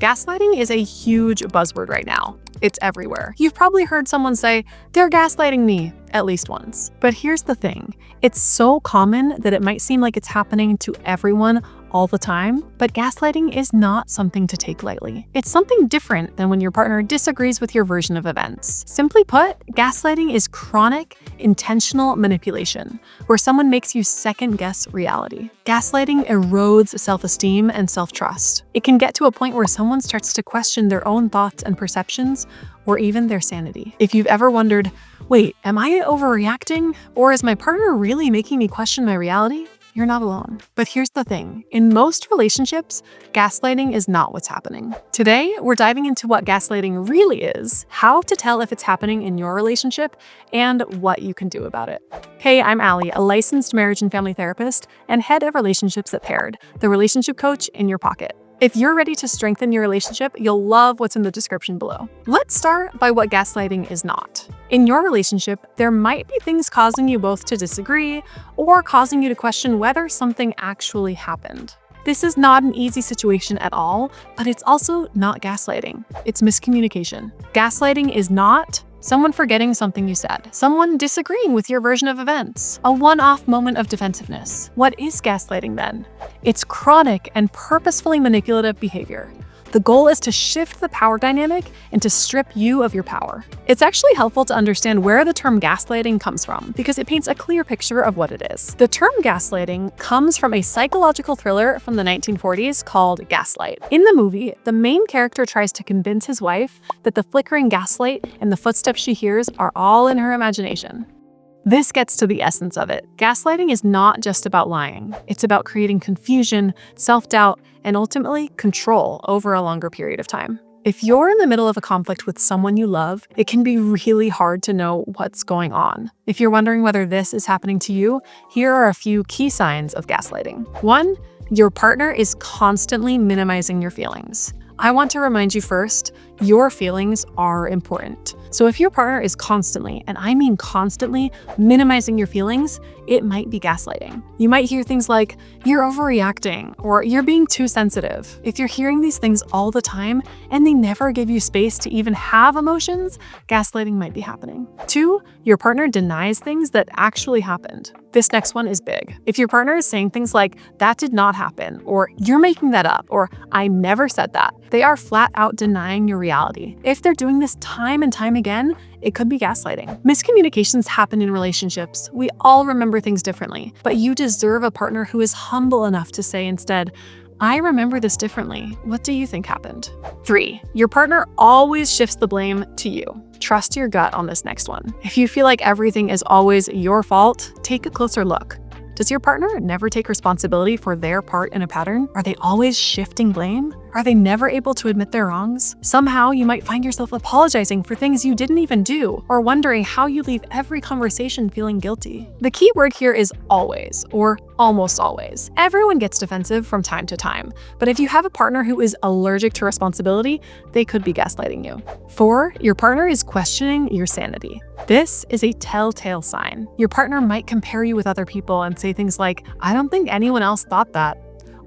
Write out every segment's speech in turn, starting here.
Gaslighting is a huge buzzword right now. It's everywhere. You've probably heard someone say, "They're gaslighting me," at least once. But here's the thing. It's so common that it might seem like it's happening to everyone all the time, but gaslighting is not something to take lightly. It's something different than when your partner disagrees with your version of events. Simply put, gaslighting is chronic, intentional manipulation, where someone makes you second-guess reality. Gaslighting erodes self-esteem and self-trust. It can get to a point where someone starts to question their own thoughts and perceptions, or even their sanity. If you've ever wondered, wait, am I overreacting? Or is my partner really making me question my reality? You're not alone. But here's the thing. In most relationships, gaslighting is not what's happening. Today, we're diving into what gaslighting really is, how to tell if it's happening in your relationship, and what you can do about it. Hey, I'm Allie, a licensed marriage and family therapist and head of relationships at Paired, the relationship coach in your pocket. If you're ready to strengthen your relationship, you'll love what's in the description below. Let's start by what gaslighting is not. In your relationship, there might be things causing you both to disagree or causing you to question whether something actually happened. This is not an easy situation at all, but it's also not gaslighting. It's miscommunication. Gaslighting is not someone forgetting something you said, someone disagreeing with your version of events, a one-off moment of defensiveness. What is gaslighting then? It's chronic and purposefully manipulative behavior. The goal is to shift the power dynamic and to strip you of your power. It's actually helpful to understand where the term gaslighting comes from because it paints a clear picture of what it is. The term gaslighting comes from a psychological thriller from the 1940s called Gaslight. In the movie, the main character tries to convince his wife that the flickering gaslight and the footsteps she hears are all in her imagination. This gets to the essence of it. Gaslighting is not just about lying. It's about creating confusion, self-doubt, and ultimately control over a longer period of time. If you're in the middle of a conflict with someone you love, it can be really hard to know what's going on. If you're wondering whether this is happening to you, here are a few key signs of gaslighting. 1, your partner is constantly minimizing your feelings. I want to remind you first, your feelings are important. So if your partner is constantly, and I mean constantly, minimizing your feelings, it might be gaslighting. You might hear things like, "You're overreacting," or "You're being too sensitive." If you're hearing these things all the time and they never give you space to even have emotions, gaslighting might be happening. 2, your partner denies things that actually happened. This next one is big. If your partner is saying things like, "That did not happen," or "You're making that up," or "I never said that," they are flat out denying your reality. If they're doing this time and time again, it could be gaslighting. Miscommunications happen in relationships. We all remember things differently, but you deserve a partner who is humble enough to say instead, "I remember this differently. What do you think happened?" 3, your partner always shifts the blame to you. Trust your gut on this next one. If you feel like everything is always your fault, take a closer look. Does your partner never take responsibility for their part in a pattern? Are they always shifting blame? Are they never able to admit their wrongs? Somehow you might find yourself apologizing for things you didn't even do, or wondering how you leave every conversation feeling guilty. The key word here is always, or almost always. Everyone gets defensive from time to time, but if you have a partner who is allergic to responsibility, they could be gaslighting you. 4, your partner is questioning your sanity. This is a telltale sign. Your partner might compare you with other people and say things like, "I don't think anyone else thought that,"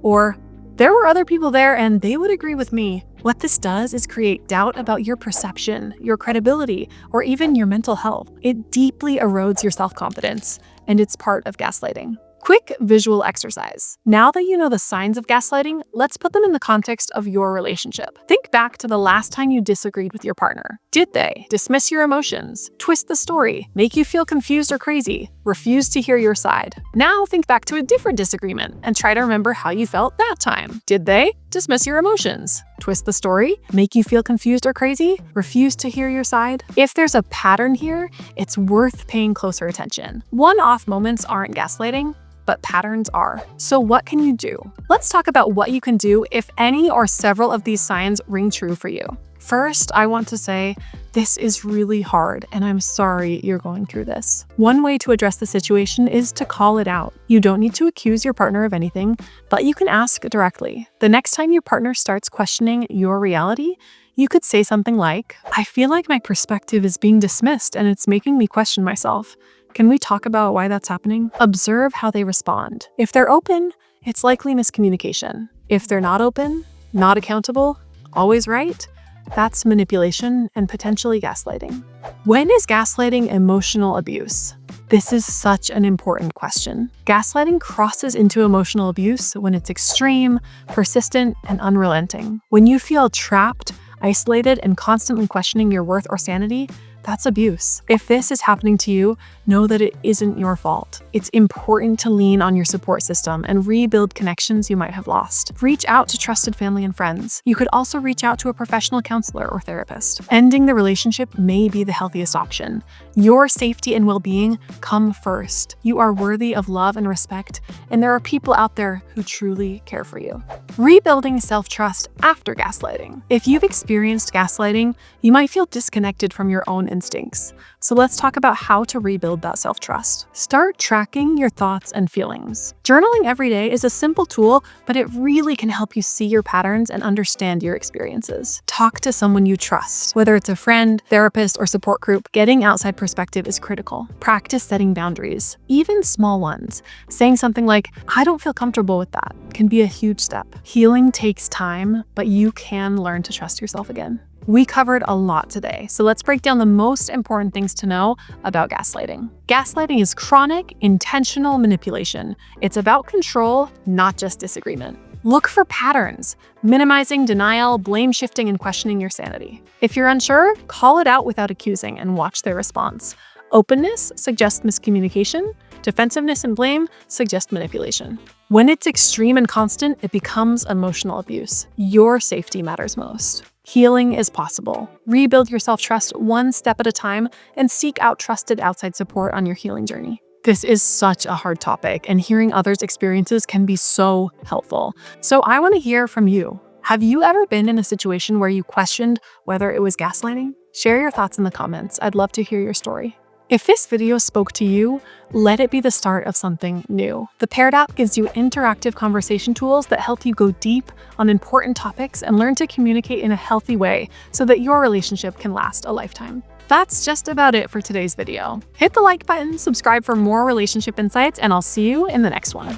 or "There were other people there and they would agree with me." What this does is create doubt about your perception, your credibility, or even your mental health. It deeply erodes your self-confidence, and it's part of gaslighting. Quick visual exercise. Now that you know the signs of gaslighting, let's put them in the context of your relationship. Think back to the last time you disagreed with your partner. Did they dismiss your emotions, twist the story, make you feel confused or crazy, refuse to hear your side? Now think back to a different disagreement and try to remember how you felt that time. Did they dismiss your emotions, twist the story, make you feel confused or crazy, refuse to hear your side? If there's a pattern here, it's worth paying closer attention. One-off moments aren't gaslighting, but patterns are. So what can you do? Let's talk about what you can do if any or several of these signs ring true for you. First, I want to say, this is really hard, and I'm sorry you're going through this. One way to address the situation is to call it out. You don't need to accuse your partner of anything, but you can ask directly. The next time your partner starts questioning your reality, you could say something like, "I feel like my perspective is being dismissed and it's making me question myself. Can we talk about why that's happening?" Observe how they respond. If they're open, it's likely miscommunication. If they're not open, not accountable, always right? That's manipulation and potentially gaslighting. When is gaslighting emotional abuse? This is such an important question. Gaslighting crosses into emotional abuse when it's extreme, persistent, and unrelenting. When you feel trapped, isolated, and constantly questioning your worth or sanity, that's abuse. If this is happening to you, know that it isn't your fault. It's important to lean on your support system and rebuild connections you might have lost. Reach out to trusted family and friends. You could also reach out to a professional counselor or therapist. Ending the relationship may be the healthiest option. Your safety and well-being come first. You are worthy of love and respect, and there are people out there who truly care for you. Rebuilding self-trust after gaslighting. If you've experienced gaslighting, you might feel disconnected from your own instincts. So let's talk about how to rebuild that self-trust. Start tracking your thoughts and feelings. Journaling every day is a simple tool, but it really can help you see your patterns and understand your experiences. Talk to someone you trust. Whether it's a friend, therapist, or support group, getting outside perspective is critical. Practice setting boundaries, even small ones. Saying something like, "I don't feel comfortable with that," can be a huge step. Healing takes time, but you can learn to trust yourself again. We covered a lot today, so let's break down the most important things to know about gaslighting. Gaslighting is chronic, intentional manipulation. It's about control, not just disagreement. Look for patterns: minimizing, denial, blame shifting, and questioning your sanity. If you're unsure, call it out without accusing and watch their response. Openness suggests miscommunication. Defensiveness and blame suggest manipulation. When it's extreme and constant, it becomes emotional abuse. Your safety matters most. Healing is possible. Rebuild your self-trust one step at a time and seek out trusted outside support on your healing journey. This is such a hard topic, and hearing others' experiences can be so helpful. So I want to hear from you. Have you ever been in a situation where you questioned whether it was gaslighting? Share your thoughts in the comments. I'd love to hear your story. If this video spoke to you, let it be the start of something new. The Paired app gives you interactive conversation tools that help you go deep on important topics and learn to communicate in a healthy way so that your relationship can last a lifetime. That's just about it for today's video. Hit the like button, subscribe for more relationship insights, and I'll see you in the next one.